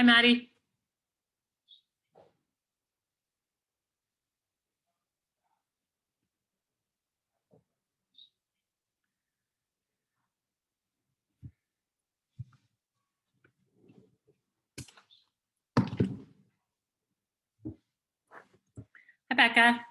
Hi, Maddie. Hi, Becca.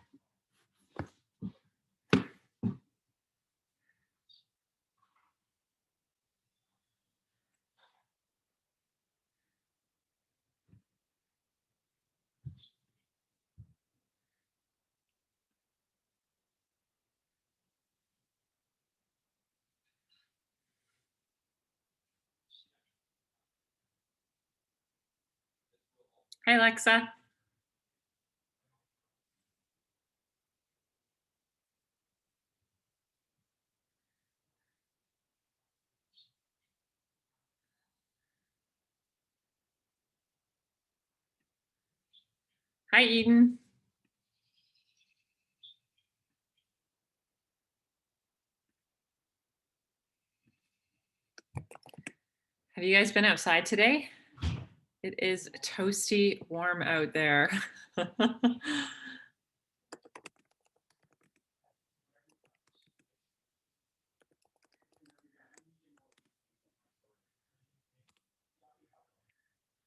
Hi, Alexa. Hi, Eden. Have you guys been outside today? It is toasty warm out there.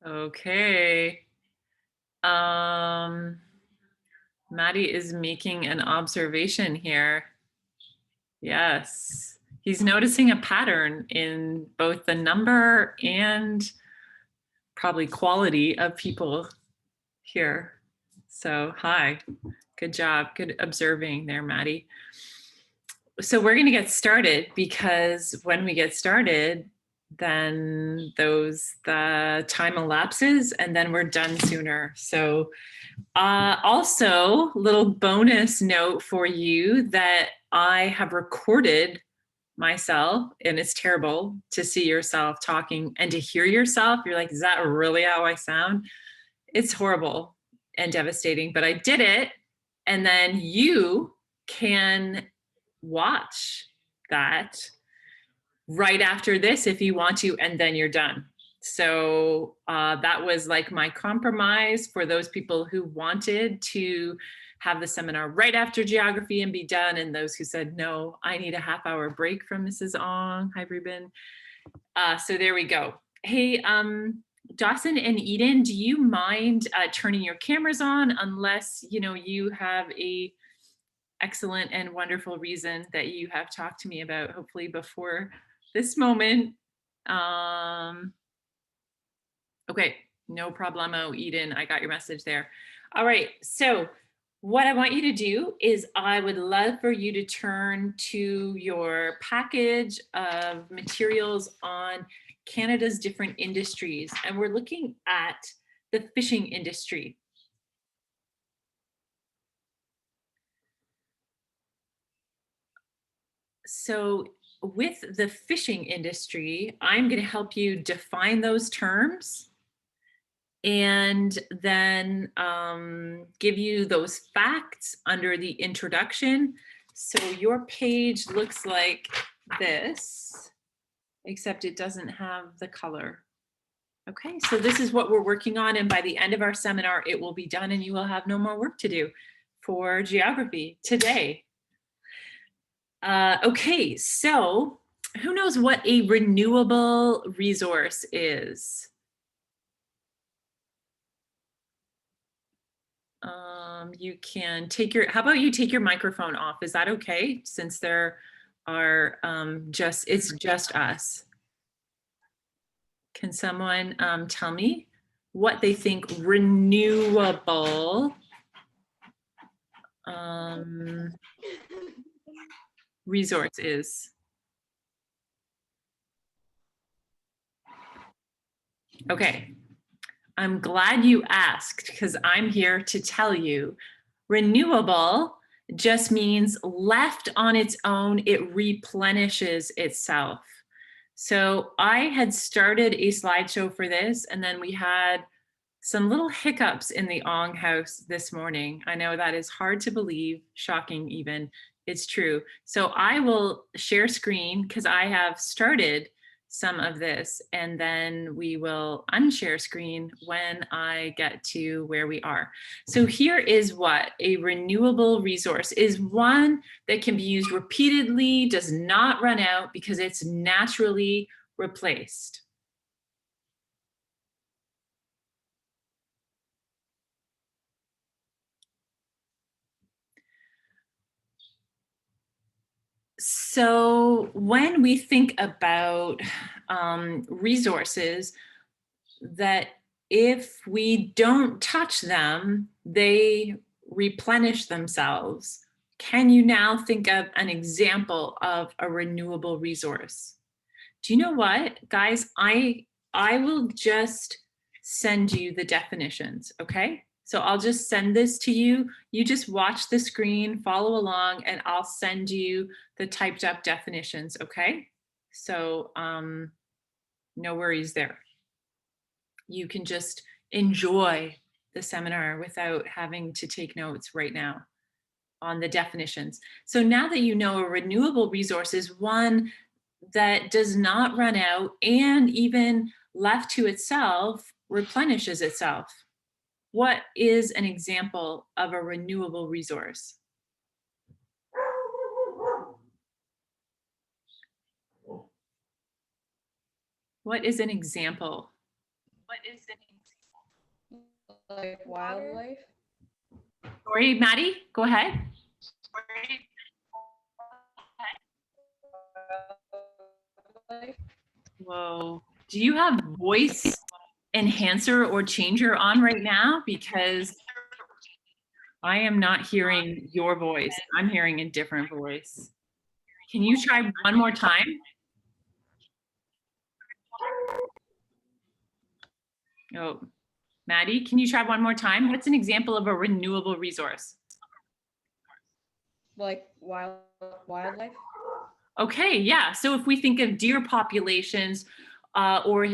Okay. Maddie is making an observation here. Yes. He's noticing a pattern in both the number and probably quality of people here. So, hi. Good job. Good observing there, Maddie. So we're going to get started because when we get started, then the time elapses and then we're done sooner. So also little bonus note for you that I have recorded myself, and it's terrible to see yourself talking and to hear yourself. You're like, is that really how I sound? It's horrible and devastating, but I did it. And then you can watch that right after this if you want to, and then you're done. So that was like my compromise for those people who wanted to have the seminar right after geography and be done, and those who said, no, I need a half-hour break from Mrs. Ong. Hi, Ruben. So there we go. Hey, Dawson and Eden, do you mind turning your cameras on unless you have a excellent and wonderful reason that you have talked to me about, hopefully before this moment. Okay, no problemo, Eden, I got your message there. All right, so what I want you to do is I would love for you to turn to your package of materials on Canada's different industries, and we're looking at the fishing industry. So with the fishing industry, I'm going to help you define those terms and then give you those facts under the introduction. So your page looks like this, except it doesn't have the color. Okay, so this is what we're working on, and by the end of our seminar, it will be done and you will have no more work to do for geography today. Okay, so who knows what a renewable resource is? You can take your, how about you take your microphone off? Is that okay? Since there are it's just us. Can someone tell me what they think renewable resource is? Okay, I'm glad you asked because I'm here to tell you renewable just means left on its own, it replenishes itself. So I had started a slideshow for this, and then we had some little hiccups in the Ong house this morning. I know that is hard to believe, shocking even, it's true. So I will share screen because I have started some of this, and then we will unshare screen when I get to where we are. So here is what a renewable resource is: one that can be used repeatedly, does not run out because it's naturally replaced. So when we think about resources, that if we don't touch them, they replenish themselves. Can you now think of an example of a renewable resource? Do you know what, guys? I will just send you the definitions, okay? So I'll just send this to you. You just watch the screen, follow along, and I'll send you the typed up definitions, okay? So no worries there. You can just enjoy the seminar without having to take notes right now on the definitions. So now that you know a renewable resource is one that does not run out and even left to itself replenishes itself. What is an example of a renewable resource? What is an example? What is an example? Like wildlife? Sorry, Maddie, go ahead. Whoa. Do you have voice enhancer or changer on right now? Because I am not hearing your voice. I'm hearing a different voice. Can you try one more time? Oh, Maddie, can you try one more time? What's an example of a renewable resource? Like wildlife? Okay, yeah. So if we think of deer populations or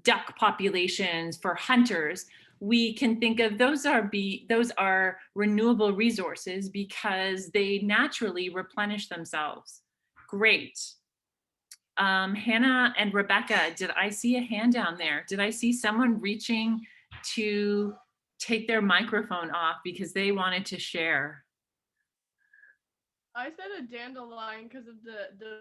duck populations for hunters, we can think of those are renewable resources because they naturally replenish themselves. Great. Hannah and Rebecca, did I see a hand down there? Did I see someone reaching to take their microphone off because they wanted to share? I said a dandelion because of the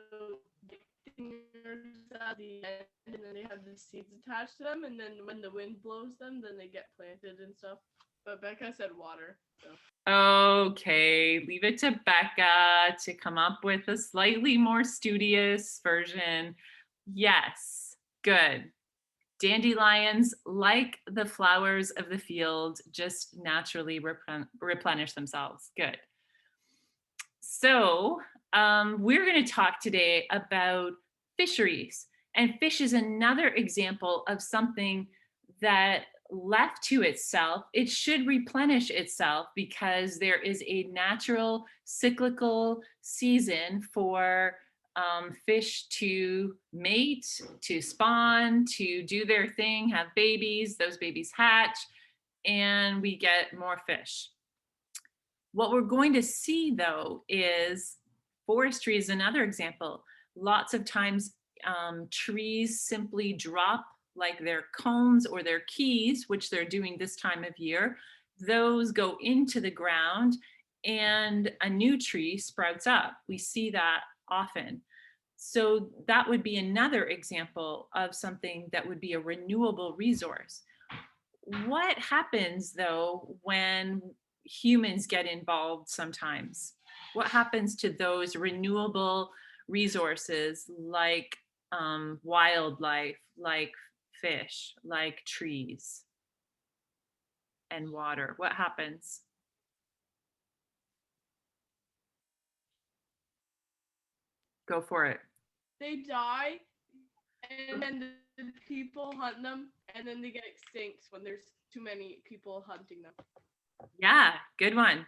fingers at the end, and then they have the seeds attached to them, and then when the wind blows them, then they get planted and stuff. But Becca said water. So. Okay, leave it to Becca to come up with a slightly more studious version. Yes, good. Dandelions, like the flowers of the field, just naturally replenish themselves. Good. So we're going to talk today about fisheries. And fish is another example of something that left to itself, it should replenish itself because there is a natural cyclical season for fish to mate, to spawn, to do their thing, have babies, those babies hatch, and we get more fish. What we're going to see though is forestry is another example. Lots of times trees simply drop like their cones or their keys, which they're doing this time of year. Those go into the ground and a new tree sprouts up. We see that often. So that would be another example of something that would be a renewable resource. What happens though when humans get involved sometimes? What happens to those renewable resources like wildlife, like fish, like trees and water? What happens? Go for it. They die, and then the people hunt them, and then they get extinct when there's too many people hunting them. Yeah, good one.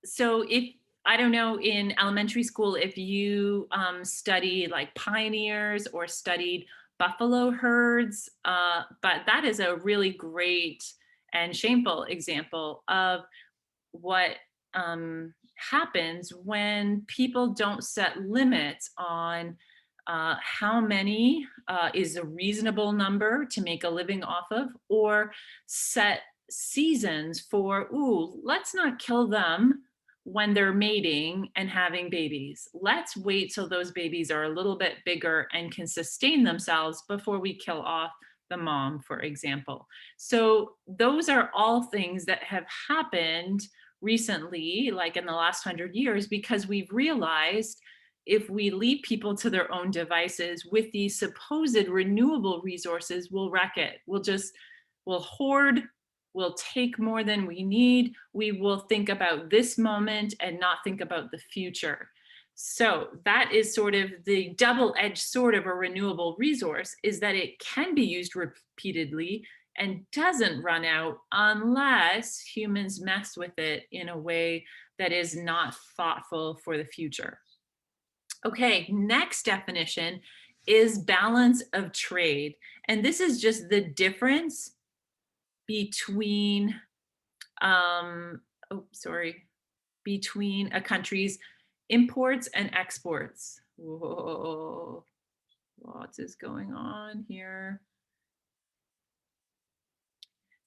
So if, I don't know, in elementary school, if you study like pioneers or studied buffalo herds, but that is a really great and shameful example of what happens when people don't set limits on how many is a reasonable number to make a living off of, or set seasons for, ooh, let's not kill them when they're mating and having babies. Let's wait till those babies are a little bit bigger and can sustain themselves before we kill off the mom, for example. So those are all things that have happened recently, like in the last 100 years, because we've realized if we leave people to their own devices with these supposed renewable resources, we'll wreck it. We'll hoard, we'll take more than we need. We will think about this moment and not think about the future. So that is sort of the double-edged sword of a renewable resource, is that it can be used repeatedly and doesn't run out unless humans mess with it in a way that is not thoughtful for the future. Okay, next definition is balance of trade. And this is just the difference between, between a country's imports and exports. Whoa, lots is going on here.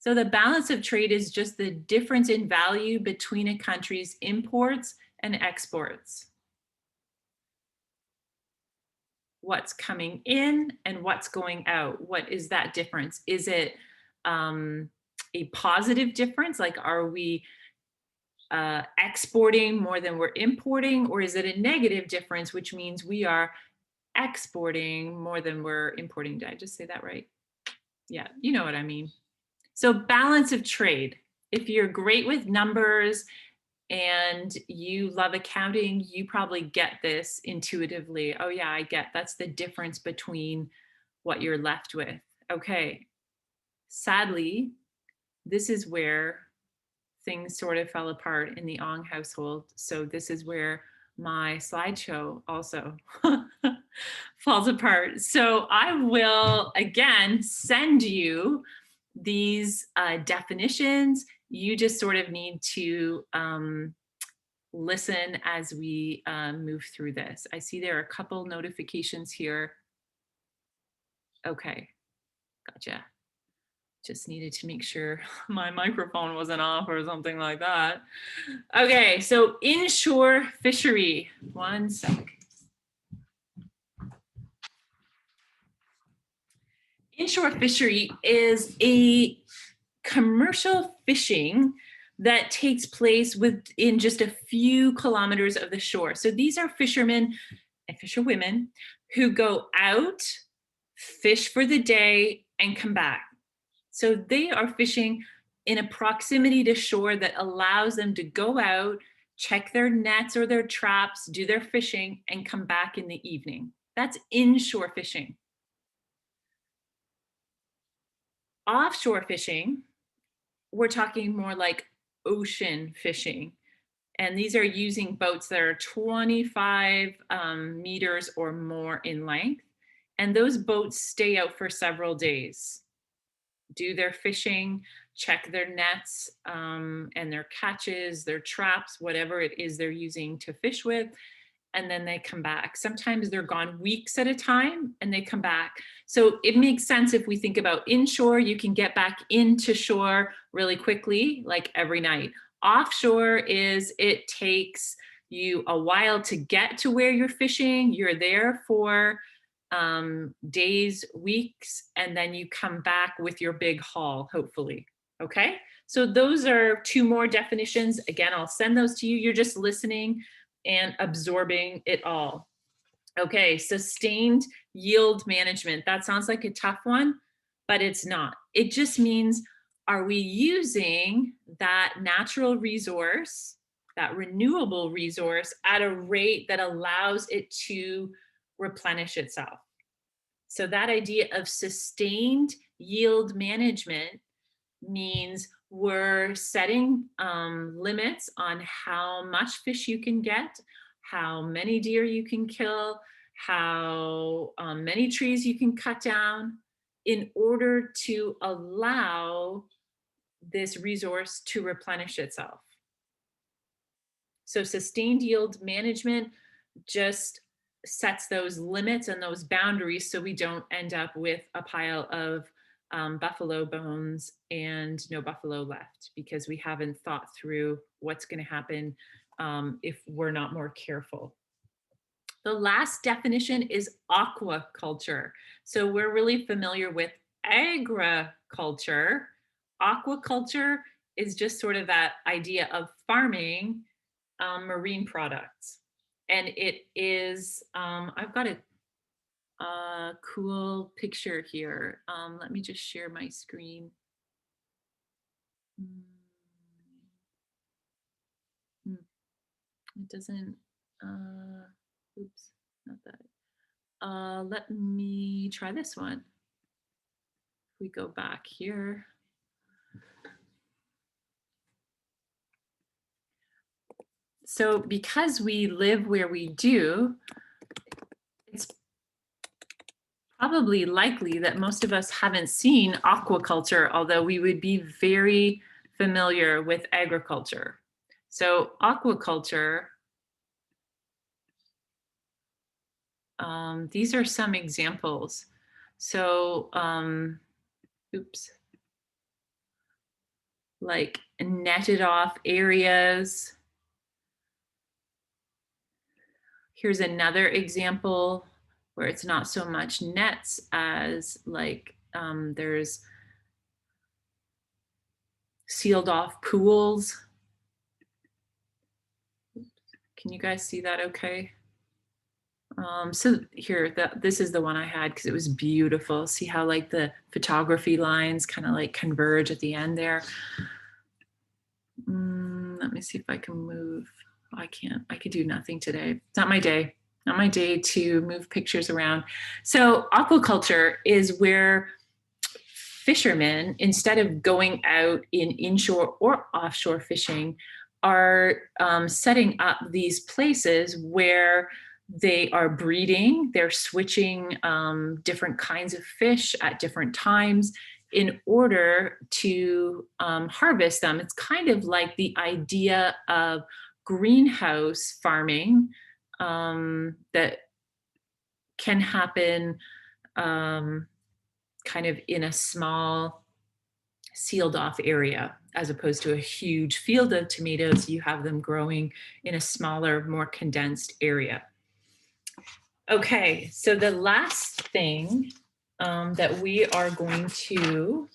So the balance of trade is just the difference in value between a country's imports and exports. What's coming in and what's going out. What is that difference? Is it a positive difference? Like, are we exporting more than we're importing? Or is it a negative difference, which means we are exporting more than we're importing? Did I just say that right? Yeah, you know what I mean. So balance of trade. If you're great with numbers and you love accounting, you probably get this intuitively. Oh yeah, I get that's the difference between what you're left with. Okay, sadly, this is where things sort of fell apart in the Ong household. So this is where my slideshow also falls apart. So I will again send you these definitions. You just sort of need to listen as we move through this. I see there are a couple notifications here. Okay, gotcha. Just needed to make sure my microphone wasn't off or something like that. Okay, so inshore fishery. One sec. Inshore fishery is a commercial fishing that takes place within just a few kilometers of the shore. So these are fishermen and fisherwomen who go out, fish for the day, and come back. So they are fishing in a proximity to shore that allows them to go out, check their nets or their traps, do their fishing, and come back in the evening. That's inshore fishing. Offshore fishing, we're talking more like ocean fishing. And these are using boats that are 25 meters or more in length. And those boats stay out for several days, do their fishing, check their nets and their catches, their traps, whatever it is they're using to fish with, and then they come back. Sometimes they're gone weeks at a time and they come back. So it makes sense if we think about inshore, you can get back into shore really quickly, like every night. Offshore is it takes you a while to get to where you're fishing. You're there for days, weeks, and then you come back with your big haul, hopefully. Okay, so those are two more definitions. Again, I'll send those to you. You're just listening and absorbing it all. Okay, sustained yield management. That sounds like a tough one, but it's not. It just means, are we using that natural resource, that renewable resource, at a rate that allows it to replenish itself? So that idea of sustained yield management means we're setting limits on how much fish you can get, how many deer you can kill, how many trees you can cut down in order to allow this resource to replenish itself. So sustained yield management just sets those limits and those boundaries so we don't end up with a pile of buffalo bones and no buffalo left, because we haven't thought through what's going to happen if we're not more careful. The last definition is aquaculture. So we're really familiar with agriculture. Aquaculture is just sort of that idea of farming marine products. And it is, I've got a cool picture here. Let me just share my screen. It doesn't, oops, not that. Let me try this one. If we go back here. So because we live where we do, it's probably likely that most of us haven't seen aquaculture, although we would be very familiar with agriculture. So aquaculture, these are some examples. So, oops, like netted off areas. Here's another example where it's not so much nets as like there's sealed off pools. Can you guys see that okay? So here, this is the one I had because it was beautiful. See how like the photography lines kind of like converge at the end there. Let me see if I can move. I can't, I could do nothing today. It's not my day, not my day to move pictures around. So aquaculture is where fishermen, instead of going out in inshore or offshore fishing, are setting up these places where they are breeding, they're switching different kinds of fish at different times in order to harvest them. It's kind of like the idea of greenhouse farming that can happen kind of in a small sealed off area, as opposed to a huge field of tomatoes. You have them growing in a smaller, more condensed area. Okay, so the last thing that we are going to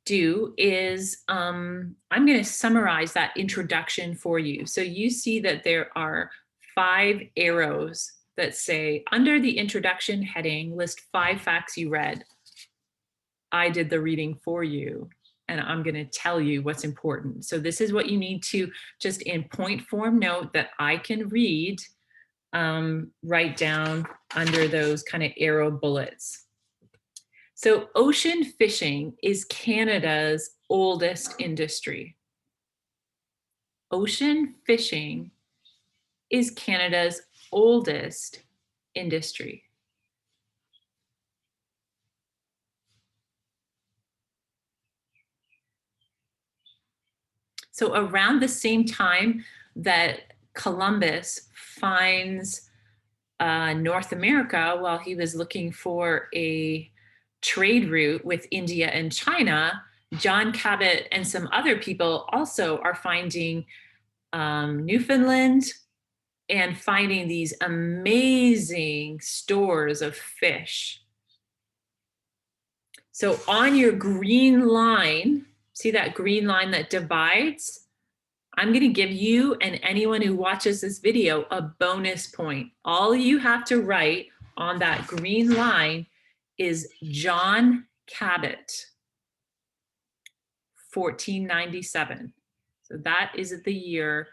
do is I'm going to summarize that introduction for you. So you see that there are 5 arrows that say, under the introduction heading, list 5 facts you read. I did the reading for you, and I'm going to tell you what's important. So this is what you need to just in point form note that I can read, write down under those kind of arrow bullets. So ocean fishing is Canada's oldest industry. Ocean fishing is Canada's oldest industry. So around the same time that Columbus finds North America, while he was looking for a trade route with India and China, John Cabot and some other people also are finding Newfoundland and finding these amazing stores of fish. So on your green line, see that green line that divides? I'm going to give you and anyone who watches this video a bonus point. All you have to write on that green line is John Cabot, 1497. So that is the year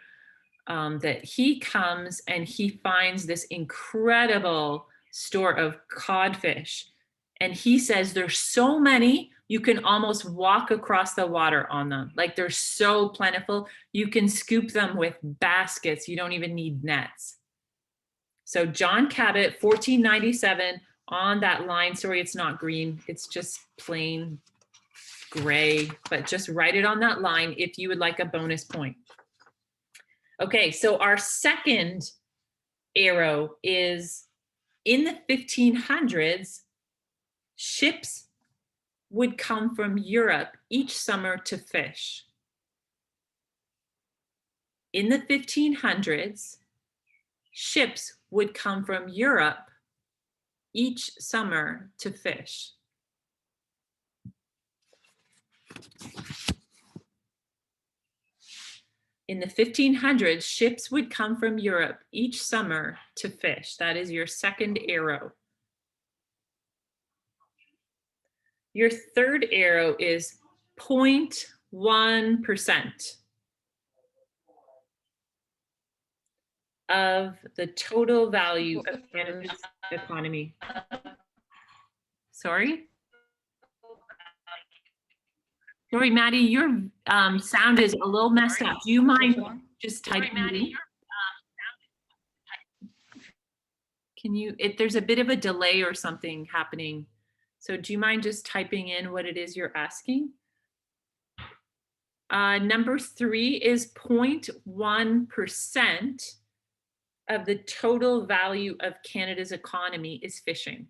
that he comes and he finds this incredible store of codfish. And he says there's so many, you can almost walk across the water on them. Like they're so plentiful, you can scoop them with baskets. You don't even need nets. So John Cabot, 1497, on that line. Sorry, it's not green. It's just plain gray, but just write it on that line if you would like a bonus point. Okay, so our second arrow is in the 1500s, ships would come from Europe each summer to fish. In the 1500s, ships would come from Europe each summer to fish. In the 1500s, ships would come from Europe each summer to fish. That is your second arrow. Your third arrow is 0.1% of the total value of Canada's economy. Sorry? Sorry, Maddie, your sound is a little messed up. Do you mind just typing it in? Can you, there's a bit of a delay or something happening. So do you mind just typing in what it is you're asking? Number 3 is 0.1% of the total value of Canada's economy is fishing.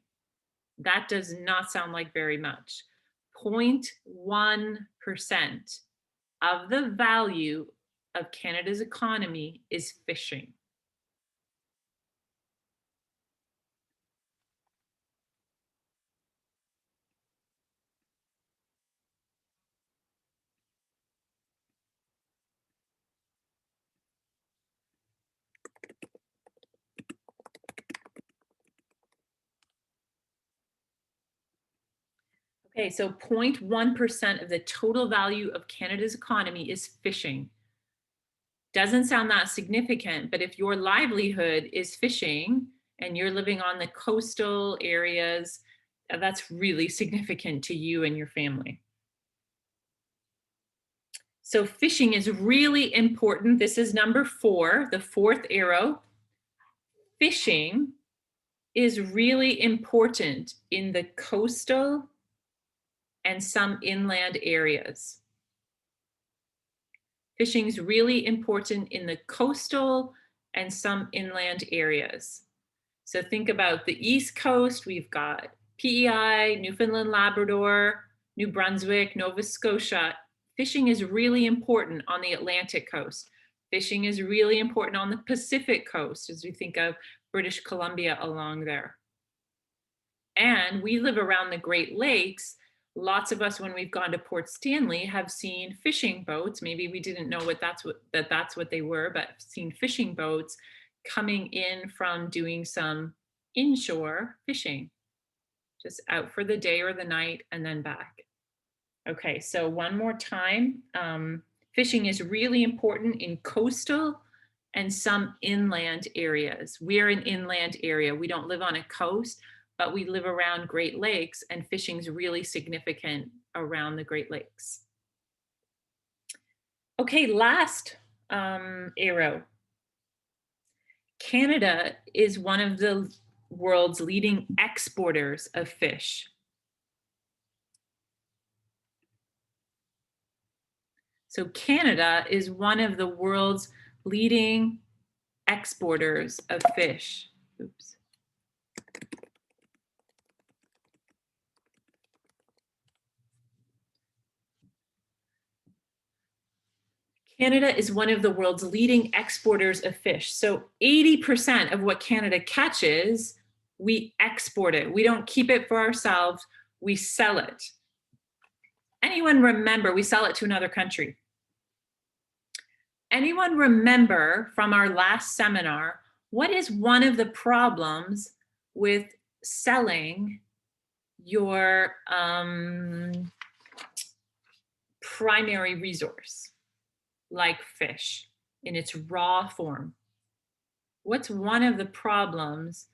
That does not sound like very much. 0.1% of the value of Canada's economy is fishing. Okay, so 0.1% of the total value of Canada's economy is fishing. Doesn't sound that significant, but if your livelihood is fishing and you're living on the coastal areas, that's really significant to you and your family. So fishing is really important. This is number 4, the fourth arrow. Fishing is really important in the coastal and some inland areas. Fishing is really important in the coastal and some inland areas. So think about the East Coast, we've got PEI, Newfoundland, Labrador, New Brunswick, Nova Scotia. Fishing is really important on the Atlantic coast. Fishing is really important on the Pacific coast as we think of British Columbia along there. And we live around the Great Lakes. Lots of us, when we've gone to Port Stanley, have seen fishing boats. Maybe we didn't know that's what they were, but seen fishing boats coming in from doing some inshore fishing, just out for the day or the night and then back. Okay, so one more time. Fishing is really important in coastal and some inland areas. We're an inland area. We don't live on a coast, but we live around Great Lakes, and fishing is really significant around the Great Lakes. Okay, last arrow. Canada is one of the world's leading exporters of fish. So Canada is one of the world's leading exporters of fish. Oops. Canada is one of the world's leading exporters of fish. So 80% of what Canada catches, we export it. We don't keep it for ourselves, we sell it. Anyone remember, we sell it to another country. Anyone remember from our last seminar, what is one of the problems with selling your primary resource, like fish, in its raw form? What's one of the problems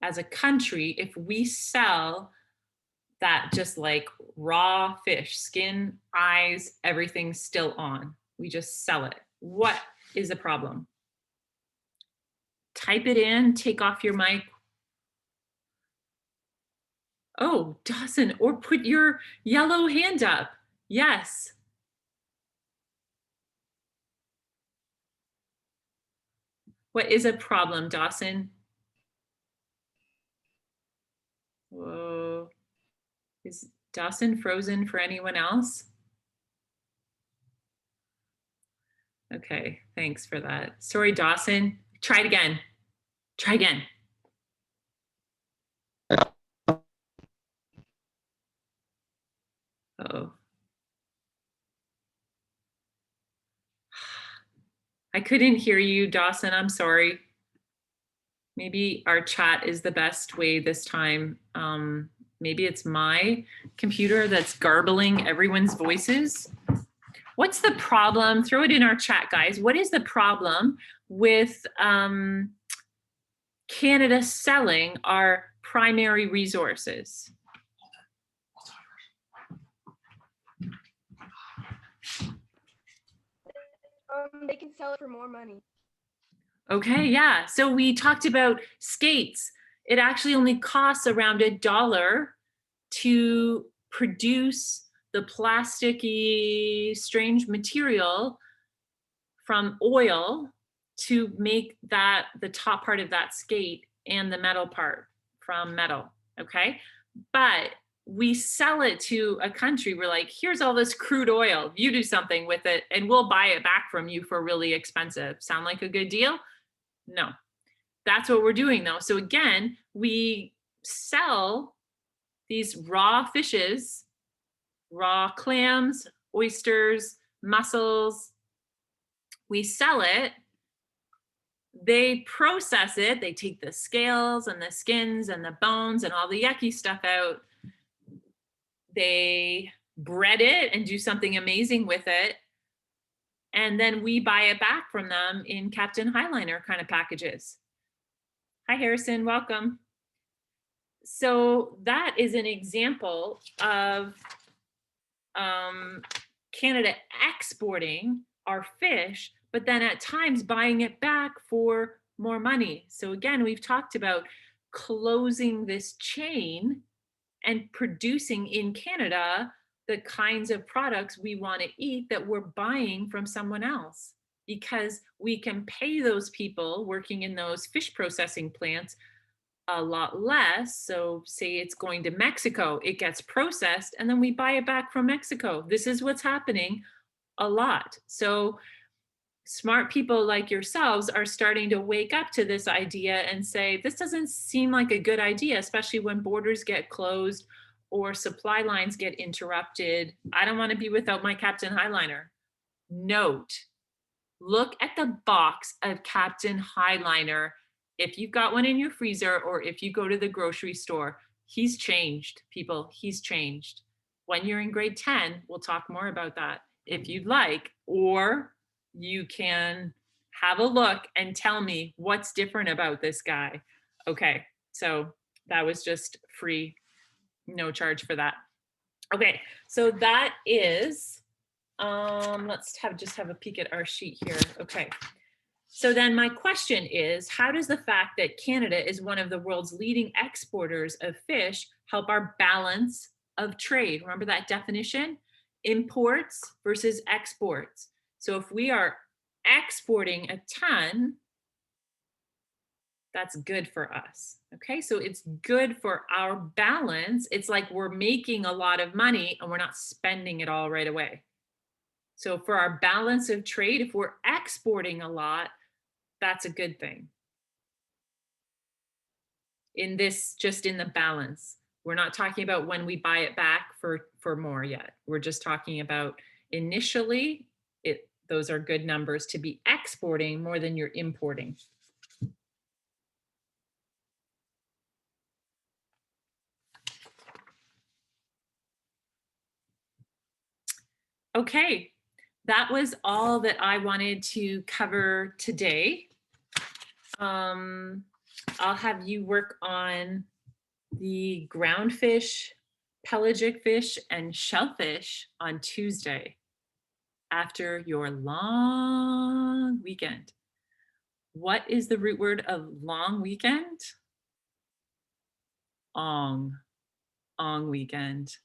as a country if we sell that just like raw fish, skin, eyes, everything still on? We just sell it. What is the problem? Type it in, take off your mic. Oh, Dawson, or put your yellow hand up. Yes. What is a problem, Dawson? Whoa. Is Dawson frozen for anyone else? Okay, thanks for that. Sorry, Dawson. Try it again. Try again. Oh. I couldn't hear you, Dawson. I'm sorry. Maybe our chat is the best way this time. Maybe it's my computer that's garbling everyone's voices. What's the problem? Throw it in our chat, guys. What is the problem with Canada selling our primary resources? They can sell it for more money. Okay, yeah. So we talked about skates. It actually only costs around $1 to produce the plasticky, strange material from oil to make that the top part of that skate and the metal part from metal. Okay. But we sell it to a country. We're like, here's all this crude oil. You do something with it and we'll buy it back from you for really expensive. Sound like a good deal? No. That's what we're doing though. So again, we sell these raw fishes, raw clams, oysters, mussels. We sell it. They process it. They take the scales and the skins and the bones and all the yucky stuff out. They bread it and do something amazing with it. And then we buy it back from them in Captain Highliner kind of packages. Hi, Harrison, welcome. So that is an example of Canada exporting our fish, but then at times buying it back for more money. So again, we've talked about closing this chain and producing in Canada the kinds of products we want to eat that we're buying from someone else, because we can pay those people working in those fish processing plants a lot less. So say it's going to Mexico, it gets processed and then we buy it back from Mexico. This is what's happening a lot. So smart people like yourselves are starting to wake up to this idea and say, this doesn't seem like a good idea, especially when borders get closed or supply lines get interrupted. I don't want to be without my Captain Highliner. Note, look at the box of Captain Highliner. If you've got one in your freezer or if you go to the grocery store, he's changed, people, he's changed. When you're in grade 10, we'll talk more about that if you'd like, or you can have a look and tell me what's different about this guy. Okay, so that was just free, no charge for that. Okay, so that is, let's just have a peek at our sheet here. Okay. So then my question is, how does the fact that Canada is one of the world's leading exporters of fish help our balance of trade? Remember that definition? Imports versus exports. So if we are exporting a ton, that's good for us. Okay, so it's good for our balance. It's like we're making a lot of money and we're not spending it all right away. So for our balance of trade, if we're exporting a lot, that's a good thing. In this, just in the balance. We're not talking about when we buy it back for more yet. We're just talking about initially, those are good numbers to be exporting more than you're importing. Okay, that was all that I wanted to cover today. I'll have you work on the ground fish, pelagic fish, and shellfish on Tuesday after your long weekend. What is the root word of long weekend? Ong weekend.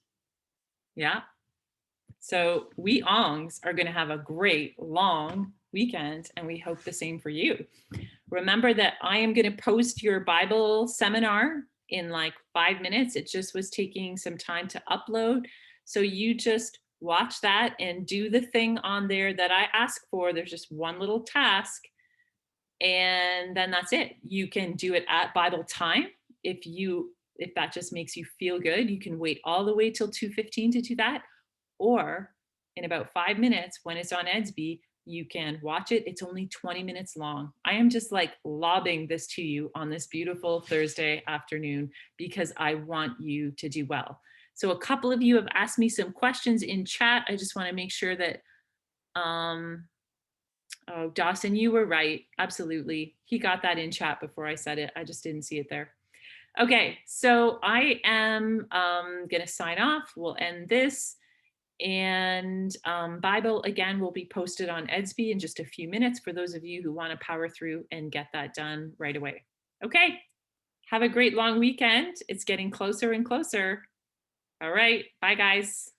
Yeah. So we Ongs are going to have a great long weekend and we hope the same for you. Remember that I am going to post your Bible seminar in like 5 minutes. It just was taking some time to upload. So you just watch that and do the thing on there that I ask for. There's just one little task, and then that's it. You can do it at Bible time. If that just makes you feel good, you can wait all the way till 2:15 to do that. Or in about 5 minutes when it's on Edsby, you can watch it. It's only 20 minutes long. I am just like lobbing this to you on this beautiful Thursday afternoon because I want you to do well. So a couple of you have asked me some questions in chat. I just want to make sure that, oh, Dawson, you were right. Absolutely. He got that in chat before I said it. I just didn't see it there. Okay, so I am going to sign off. We'll end this. And Bible, again, will be posted on Edsby in just a few minutes for those of you who want to power through and get that done right away. Okay, have a great long weekend. It's getting closer and closer. All right, bye guys.